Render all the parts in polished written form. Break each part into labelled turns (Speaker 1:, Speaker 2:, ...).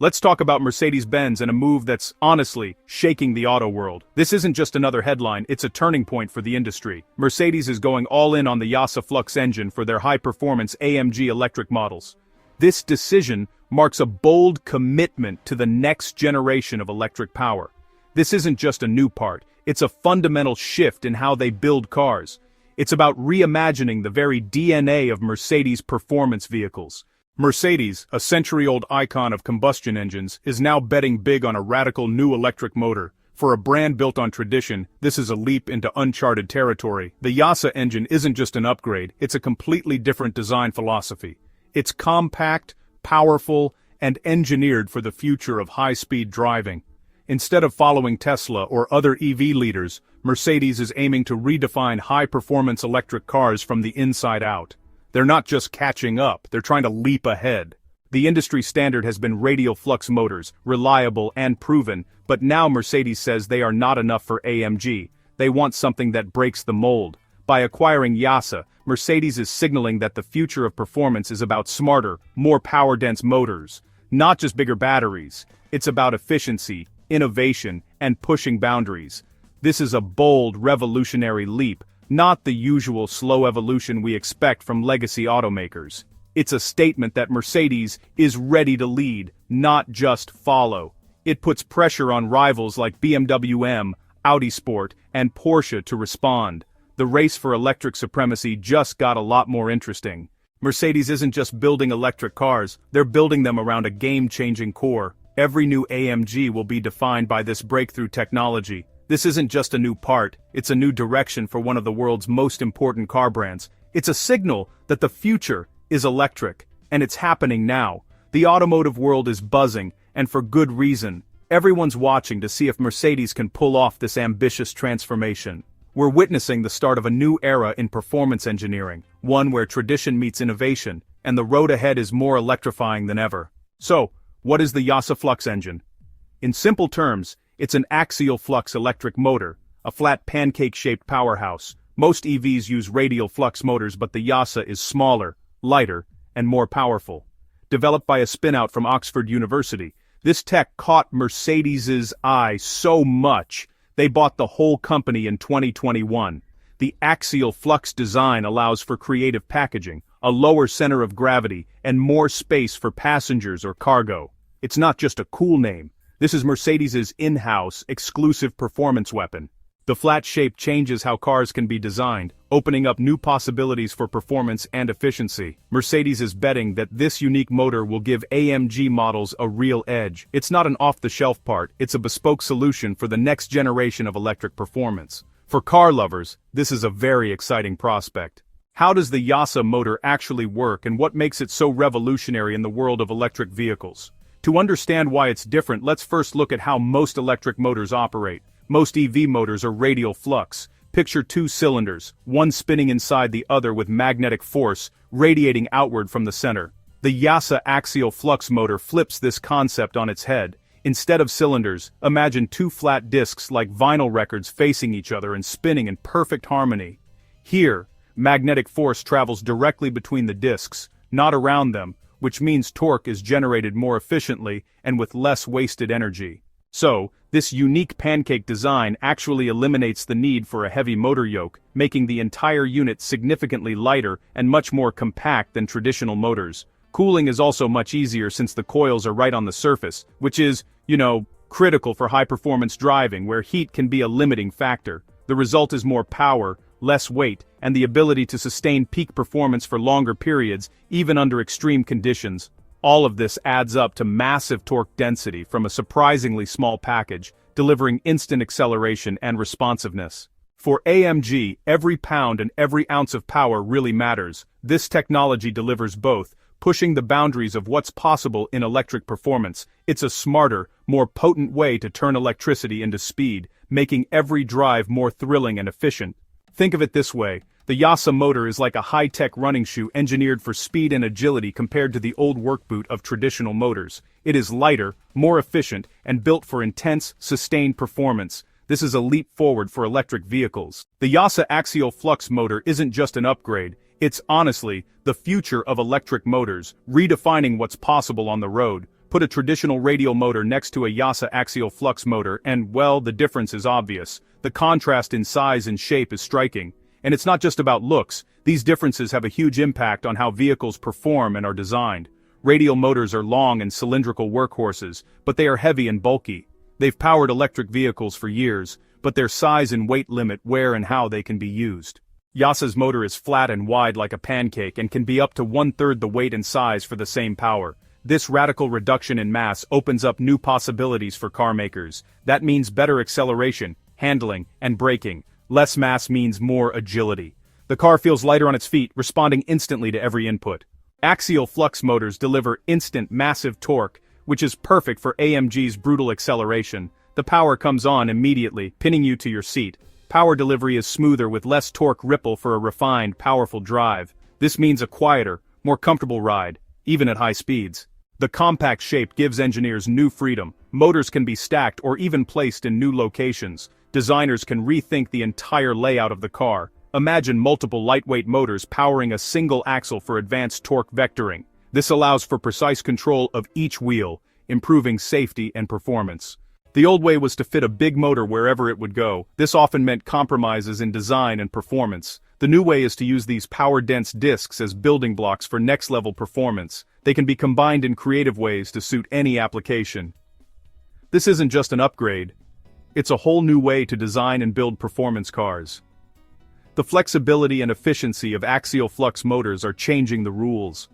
Speaker 1: Let's talk about Mercedes-Benz and a move that's, honestly, shaking the auto world. This isn't just another headline, it's a turning point for the industry. Mercedes is going all in on the YASA Flux Engine for their high-performance AMG electric models. This decision marks a bold commitment to the next generation of electric power. This isn't just a new part, it's a fundamental shift in how they build cars. It's about reimagining the very DNA of Mercedes performance vehicles. Mercedes, a century-old icon of combustion engines, is now betting big on a radical new electric motor. For a brand built on tradition, this is a leap into uncharted territory. The YASA engine isn't just an upgrade, it's a completely different design philosophy. It's compact, powerful, and engineered for the future of high-speed driving. Instead of following Tesla or other EV leaders, Mercedes is aiming to redefine high-performance electric cars from the inside out. They're not just catching up, they're trying to leap ahead. The industry standard has been radial flux motors, reliable and proven, but now Mercedes says they are not enough for AMG. They want something that breaks the mold. By acquiring YASA, Mercedes is signaling that the future of performance is about smarter, more power-dense motors. Not just bigger batteries. It's about efficiency, innovation, and pushing boundaries. This is a bold, revolutionary leap, not the usual slow evolution we expect from legacy automakers. It's a statement that Mercedes is ready to lead, not just follow. It puts pressure on rivals like BMW M, Audi Sport, and Porsche to respond. The race for electric supremacy just got a lot more interesting. Mercedes isn't just building electric cars, they're building them around a game-changing core. Every new AMG will be defined by this breakthrough technology. This isn't just a new part, it's a new direction for one of the world's most important car brands. It's a signal that the future is electric, and it's happening now. The automotive world is buzzing, and for good reason. Everyone's watching to see if Mercedes can pull off this ambitious transformation. We're witnessing the start of a new era in performance engineering, one where tradition meets innovation, and the road ahead is more electrifying than ever. So, what is the YASA Flux Engine? In simple terms, it's an axial flux electric motor, a flat pancake-shaped powerhouse. Most EVs use radial flux motors, but the YASA is smaller, lighter, and more powerful. Developed by a spin-out from Oxford University, this tech caught Mercedes's eye so much, they bought the whole company in 2021. The axial flux design allows for creative packaging, a lower center of gravity, and more space for passengers or cargo. It's not just a cool name. This is Mercedes's in-house, exclusive performance weapon. The flat shape changes how cars can be designed, opening up new possibilities for performance and efficiency. Mercedes is betting that this unique motor will give AMG models a real edge. It's not an off-the-shelf part, it's a bespoke solution for the next generation of electric performance. For car lovers, this is a very exciting prospect. How does the YASA motor actually work, and what makes it so revolutionary in the world of electric vehicles? To understand why it's different, let's first look at how most electric motors operate. Most EV motors are radial flux. Picture two cylinders, one spinning inside the other with magnetic force, radiating outward from the center. The YASA axial flux motor flips this concept on its head. Instead of cylinders, imagine two flat discs like vinyl records facing each other and spinning in perfect harmony. Here, magnetic force travels directly between the discs, not around them, which means torque is generated more efficiently and with less wasted energy. So, this unique pancake design actually eliminates the need for a heavy motor yoke, making the entire unit significantly lighter and much more compact than traditional motors. Cooling is also much easier since the coils are right on the surface, which is, critical for high-performance driving where heat can be a limiting factor. The result is more power, less weight, and the ability to sustain peak performance for longer periods, even under extreme conditions. All of this adds up to massive torque density from a surprisingly small package, delivering instant acceleration and responsiveness. For AMG, every pound and every ounce of power really matters. This technology delivers both, pushing the boundaries of what's possible in electric performance. It's a smarter, more potent way to turn electricity into speed, making every drive more thrilling and efficient. Think of it this way, the YASA motor is like a high-tech running shoe engineered for speed and agility compared to the old work boot of traditional motors. It is lighter, more efficient, and built for intense, sustained performance. This is a leap forward for electric vehicles. The YASA axial flux motor isn't just an upgrade, it's honestly the future of electric motors, redefining what's possible on the road. Put a traditional radial motor next to a YASA axial flux motor and, well, the difference is obvious. The contrast in size and shape is striking. And it's not just about looks, these differences have a huge impact on how vehicles perform and are designed. Radial motors are long and cylindrical workhorses, but they are heavy and bulky. They've powered electric vehicles for years, but their size and weight limit where and how they can be used. YASA's motor is flat and wide like a pancake and can be up to 1/3 the weight and size for the same power. This radical reduction in mass opens up new possibilities for car makers. That means better acceleration, handling, and braking. Less mass means more agility. The car feels lighter on its feet, responding instantly to every input. Axial flux motors deliver instant, massive torque, which is perfect for AMG's brutal acceleration. The power comes on immediately, pinning you to your seat. Power delivery is smoother with less torque ripple for a refined, powerful drive. This means a quieter, more comfortable ride, even at high speeds. The compact shape gives engineers new freedom. Motors can be stacked or even placed in new locations. Designers can rethink the entire layout of the car. Imagine multiple lightweight motors powering a single axle for advanced torque vectoring. This allows for precise control of each wheel, improving safety and performance. The old way was to fit a big motor wherever it would go. This often meant compromises in design and performance. The new way is to use these power-dense discs as building blocks for next-level performance. They can be combined in creative ways to suit any application. This isn't just an upgrade. It's a whole new way to design and build performance cars. The flexibility and efficiency of axial flux motors are changing the rules.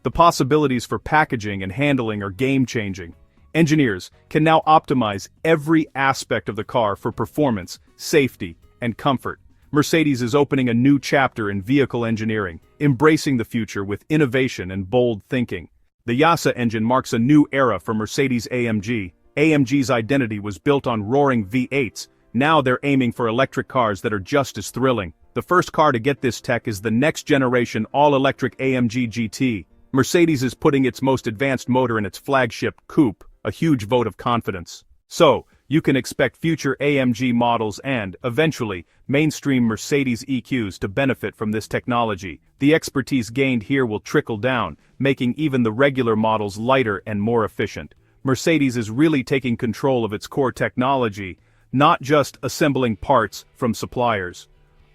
Speaker 1: The possibilities for packaging and handling are game-changing. Engineers can now optimize every aspect of the car for performance, safety, and comfort. Mercedes is opening a new chapter in vehicle engineering, embracing the future with innovation and bold thinking. The YASA engine marks a new era for Mercedes-AMG. AMG's identity was built on roaring V8s. Now they're aiming for electric cars that are just as thrilling. The first car to get this tech is the next-generation all-electric AMG GT. Mercedes is putting its most advanced motor in its flagship coupe, a huge vote of confidence. So, you can expect future AMG models and, eventually, mainstream Mercedes EQs to benefit from this technology. The expertise gained here will trickle down, making even the regular models lighter and more efficient. Mercedes is really taking control of its core technology, not just assembling parts from suppliers.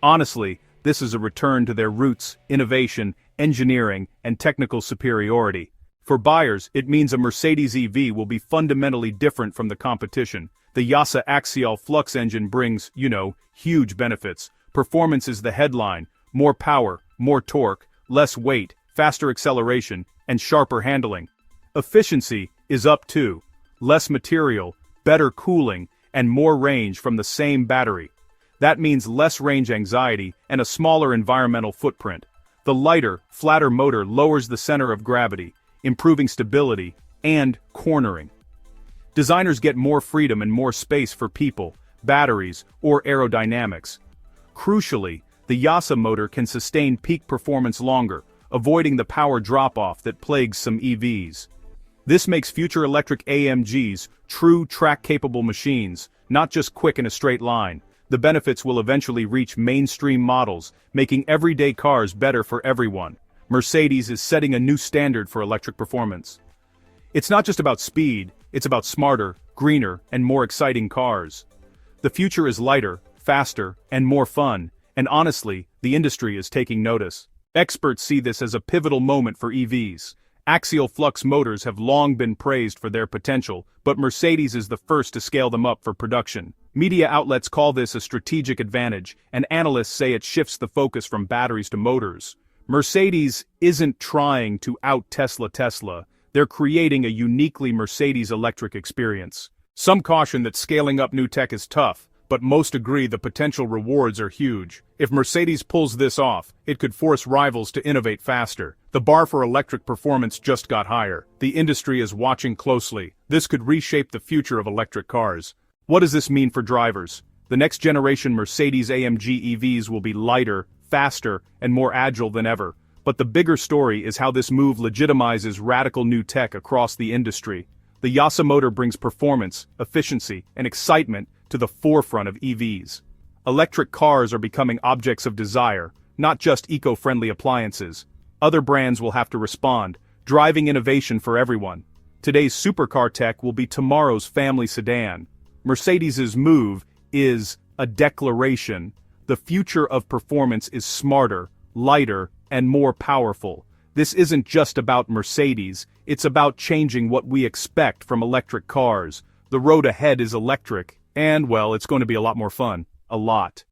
Speaker 1: Honestly, this is a return to their roots, innovation, engineering, and technical superiority. For buyers, it means a Mercedes EV will be fundamentally different from the competition. The YASA Axial Flux Engine brings, huge benefits. Performance is the headline: more power, more torque, less weight, faster acceleration, and sharper handling. Efficiency is up too. Less material, better cooling, and more range from the same battery. That means less range anxiety and a smaller environmental footprint. The lighter, flatter motor lowers the center of gravity, improving stability and cornering. Designers get more freedom and more space for people, batteries, or aerodynamics. Crucially, the YASA motor can sustain peak performance longer, avoiding the power drop-off that plagues some EVs. This makes future electric AMGs true track-capable machines, not just quick in a straight line. The benefits will eventually reach mainstream models, making everyday cars better for everyone. Mercedes is setting a new standard for electric performance. It's not just about speed, it's about smarter, greener, and more exciting cars. The future is lighter, faster, and more fun, and honestly, the industry is taking notice. Experts see this as a pivotal moment for EVs. Axial flux motors have long been praised for their potential, but Mercedes is the first to scale them up for production. Media outlets call this a strategic advantage, and analysts say it shifts the focus from batteries to motors. Mercedes isn't trying to out-Tesla. They're creating a uniquely Mercedes electric experience. Some caution that scaling up new tech is tough, but most agree the potential rewards are huge. If Mercedes pulls this off, it could force rivals to innovate faster. The bar for electric performance just got higher. The industry is watching closely. This could reshape the future of electric cars. What does this mean for drivers? The next generation Mercedes-AMG EVs will be lighter, faster, and more agile than ever. But the bigger story is how this move legitimizes radical new tech across the industry. The YASA motor brings performance, efficiency, and excitement to the forefront of EVs. Electric cars are becoming objects of desire, not just eco-friendly appliances. Other brands will have to respond, driving innovation for everyone. Today's supercar tech will be tomorrow's family sedan. Mercedes's move is a declaration. The future of performance is smarter, lighter, and more powerful. This isn't just about Mercedes, it's about changing what we expect from electric cars. The road ahead is electric, and well, it's going to be a lot more fun. A lot.